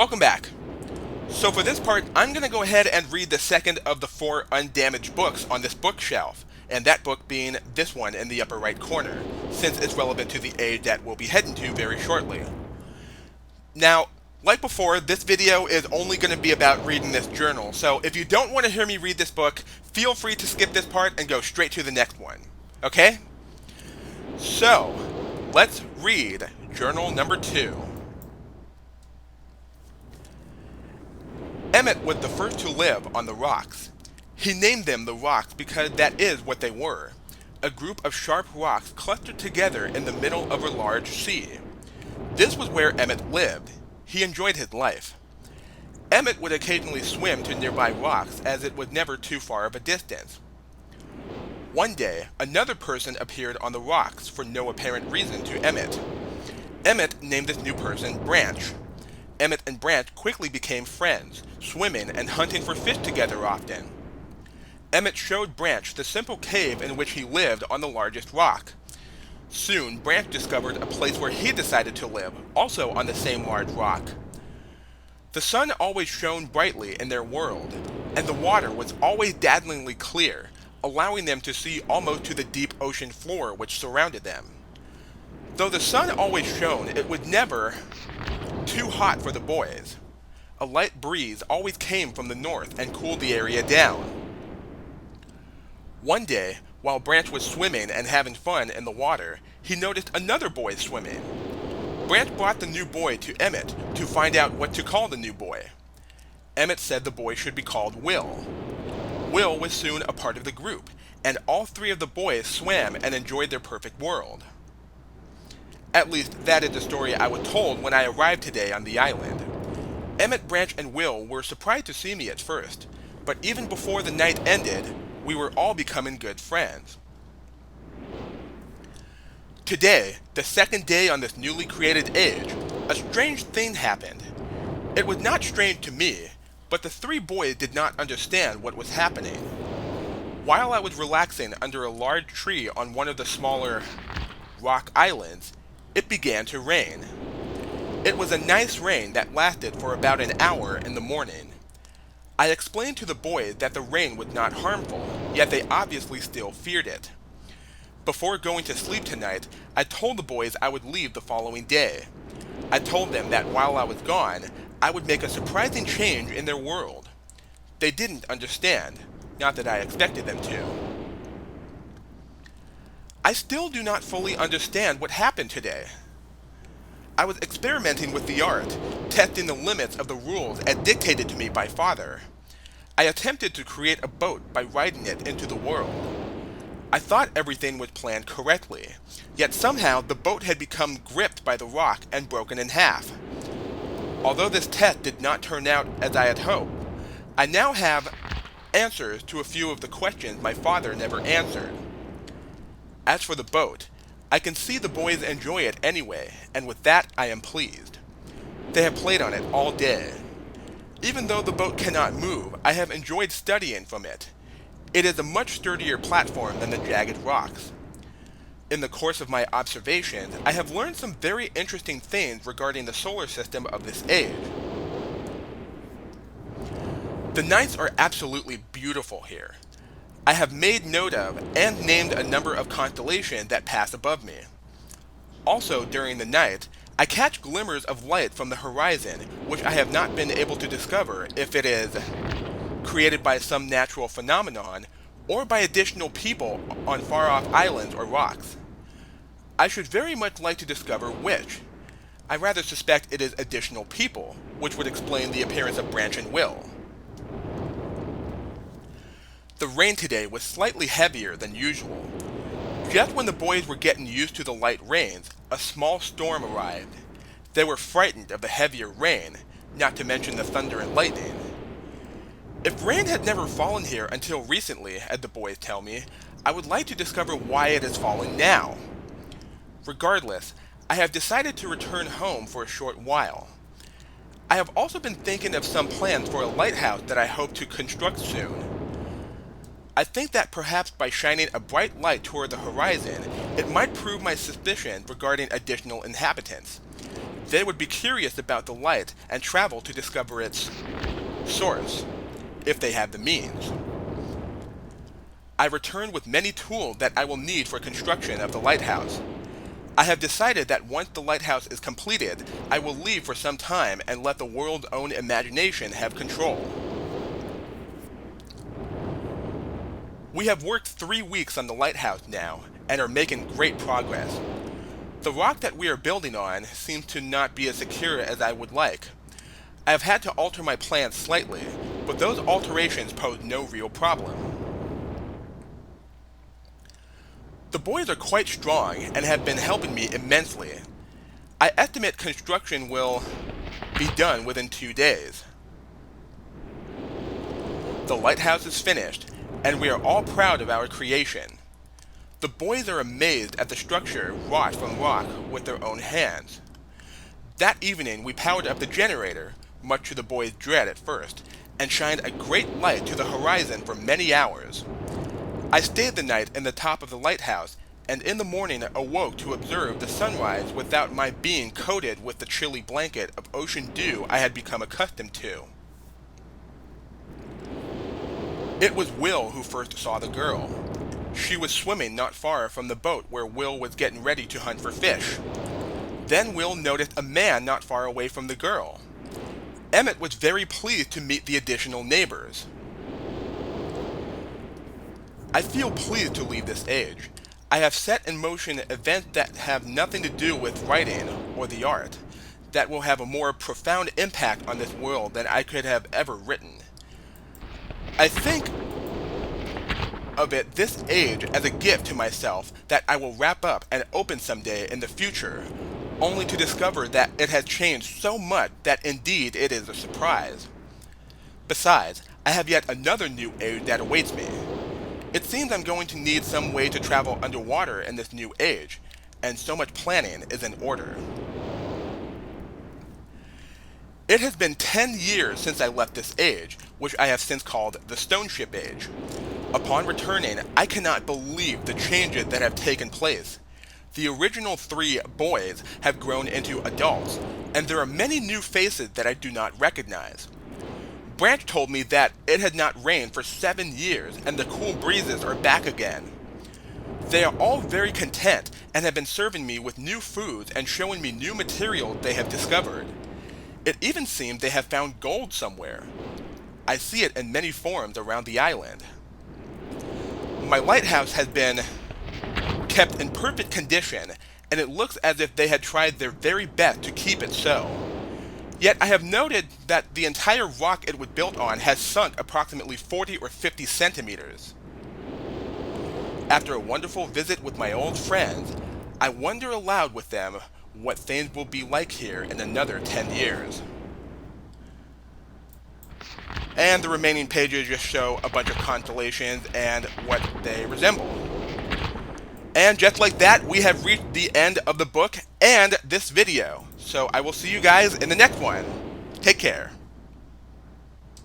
Welcome back. So for this part, I'm going to go ahead and read the second of the 4 undamaged books on this bookshelf, and that book being this one in the upper right corner, since it's relevant to the age that we'll be heading to very shortly. Now, like before, this video is only going to be about reading this journal, so if you don't want to hear me read this book, feel free to skip this part and go straight to the next one. Okay? So, let's read journal number 2. Emmett was the first to live on the rocks. He named them the rocks because that is what they were, a group of sharp rocks clustered together in the middle of a large sea. This was where Emmett lived. He enjoyed his life. Emmett would occasionally swim to nearby rocks as it was never too far of a distance. One day, another person appeared on the rocks for no apparent reason to Emmett. Emmett named this new person Branch. Emmett and Branch quickly became friends, swimming and hunting for fish together often. Emmett showed Branch the simple cave in which he lived on the largest rock. Soon, Branch discovered a place where he decided to live, also on the same large rock. The sun always shone brightly in their world, and the water was always dazzlingly clear, allowing them to see almost to the deep ocean floor which surrounded them. Though the sun always shone, it was never too hot for the boys. A light breeze always came from the north and cooled the area down. One day, while Branch was swimming and having fun in the water, he noticed another boy swimming. Branch brought the new boy to Emmett to find out what to call the new boy. Emmett said the boy should be called Will. Will was soon a part of the group, and all 3 of the boys swam and enjoyed their perfect world. At least, that is the story I was told when I arrived today on the island. Emmett, Branch, and Will were surprised to see me at first, but even before the night ended, we were all becoming good friends. Today, the second day on this newly created age, a strange thing happened. It was not strange to me, but the 3 boys did not understand what was happening. While I was relaxing under a large tree on one of the smaller rock islands, it began to rain. It was a nice rain that lasted for about an hour in the morning. I explained to the boys that the rain was not harmful, yet they obviously still feared it. Before going to sleep tonight, I told the boys I would leave the following day. I told them that while I was gone, I would make a surprising change in their world. They didn't understand, not that I expected them to. I still do not fully understand what happened today. I was experimenting with the art, testing the limits of the rules as dictated to me by Father. I attempted to create a boat by riding it into the world. I thought everything was planned correctly, yet somehow the boat had become gripped by the rock and broken in half. Although this test did not turn out as I had hoped, I now have answers to a few of the questions my father never answered. As for the boat, I can see the boys enjoy it anyway, and with that I am pleased. They have played on it all day. Even though the boat cannot move, I have enjoyed studying from it. It is a much sturdier platform than the jagged rocks. In the course of my observations, I have learned some very interesting things regarding the solar system of this age. The nights are absolutely beautiful here. I have made note of and named a number of constellations that pass above me. Also, during the night, I catch glimmers of light from the horizon, which I have not been able to discover if it is created by some natural phenomenon or by additional people on far-off islands or rocks. I should very much like to discover which. I rather suspect it is additional people, which would explain the appearance of Branch and Will. The rain today was slightly heavier than usual. Just when the boys were getting used to the light rains, a small storm arrived. They were frightened of the heavier rain, not to mention the thunder and lightning. If rain had never fallen here until recently, as the boys tell me, I would like to discover why it is falling now. Regardless, I have decided to return home for a short while. I have also been thinking of some plans for a lighthouse that I hope to construct soon. I think that perhaps by shining a bright light toward the horizon, it might prove my suspicion regarding additional inhabitants. they would be curious about the light and travel to discover its source, if they have the means. I return with many tools that I will need for construction of the lighthouse. I have decided that once the lighthouse is completed, I will leave for some time and let the world's own imagination have control. We have worked 3 weeks on the lighthouse now, and are making great progress. The rock that we are building on seems to not be as secure as I would like. I have had to alter my plans slightly, but those alterations pose no real problem. The boys are quite strong and have been helping me immensely. I estimate construction will be done within 2 days. The lighthouse is finished, and we are all proud of our creation. The boys are amazed at the structure wrought from rock with their own hands. That evening we powered up the generator, much to the boys' dread at first, and shined a great light to the horizon for many hours. I stayed the night in the top of the lighthouse, and in the morning awoke to observe the sunrise without my being coated with the chilly blanket of ocean dew I had become accustomed to. It was Will who first saw the girl. She was swimming not far from the boat where Will was getting ready to hunt for fish. Then Will noticed a man not far away from the girl. Emmett was very pleased to meet the additional neighbors. I feel pleased to leave this age. I have set in motion events that have nothing to do with writing or the art, that will have a more profound impact on this world than I could have ever written. I think of it this age as a gift to myself that I will wrap up and open someday in the future, only to discover that it has changed so much that indeed it is a surprise. Besides, I have yet another new age that awaits me. It seems I'm going to need some way to travel underwater in this new age, and so much planning is in order. It has been 10 years since I left this age, which I have since called the Stoneship age. Upon returning, I cannot believe the changes that have taken place. The original 3 boys have grown into adults, and there are many new faces that I do not recognize. Branch told me that it had not rained for 7 years, and the cool breezes are back again. They are all very content, and have been serving me with new foods and showing me new materials they have discovered. It even seems they have found gold somewhere. I see it in many forms around the island. My lighthouse has been kept in perfect condition, and it looks as if they had tried their very best to keep it so. Yet I have noted that the entire rock it was built on has sunk approximately 40 or 50 centimeters. After a wonderful visit with my old friends, I wonder aloud with them what things will be like here in another 10 years. And the remaining pages just show a bunch of constellations and what they resemble. And just like that, we have reached the end of the book and this video. So I will see you guys in the next one. Take care.